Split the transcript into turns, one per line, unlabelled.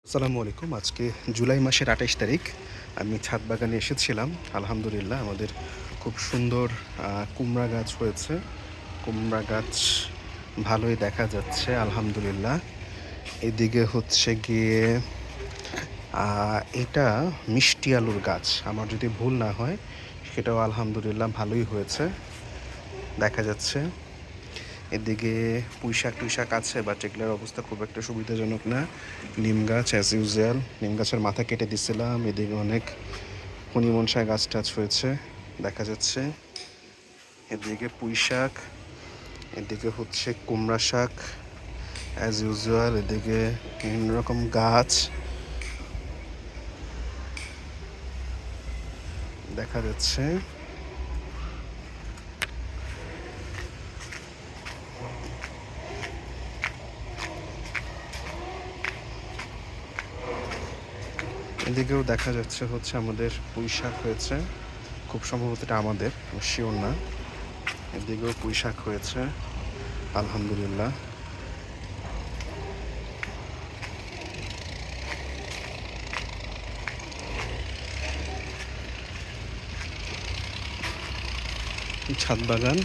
আসসালামু আলাইকুম। আজকে জুলাই মাসের ২৮ তারিখ। আমি ছাদ বাগানে এসেছিলাম। আলহামদুলিল্লাহ আমাদের খুব সুন্দর কুমড়া গাছ হয়েছে। কুমড়া গাছ ভালোই দেখা যাচ্ছে আলহামদুলিল্লাহ। এদিকে হচ্ছে গিয়ে এটা মিষ্টি আলুর গাছ। আমার যদি ভুল না হয় সেটাও আলহামদুলিল্লাহ ভালোই হয়েছে দেখা যাচ্ছে। এদিকে পুঁইশাক-টুঁইশাক আছে বাট এগুলার অবস্থা খুব একটা সুবিধাজনক না। নিম গাছ অ্যাজ ইউজুয়াল, নিম গাছের মাথা কেটে দিছিলাম। এদিকে অনেক হনিমনসাই গাছ-টাছ হয়েছে দেখা যাচ্ছে। এদিকে পুঁইশাক, এদিকে হচ্ছে কুমড়া শাক অ্যাজ ইউজুয়াল। এদিকে বিভিন্ন রকম গাছ দেখা যাচ্ছে। এদিকেও দেখা যাচ্ছে হচ্ছে আমাদের পুঁইশাক হয়েছে। খুব সম্ভবত এটা আমাদের, শিওর না। এদিকেও পুঁইশাক হয়েছে আলহামদুলিল্লাহ। ছাদ বাগান।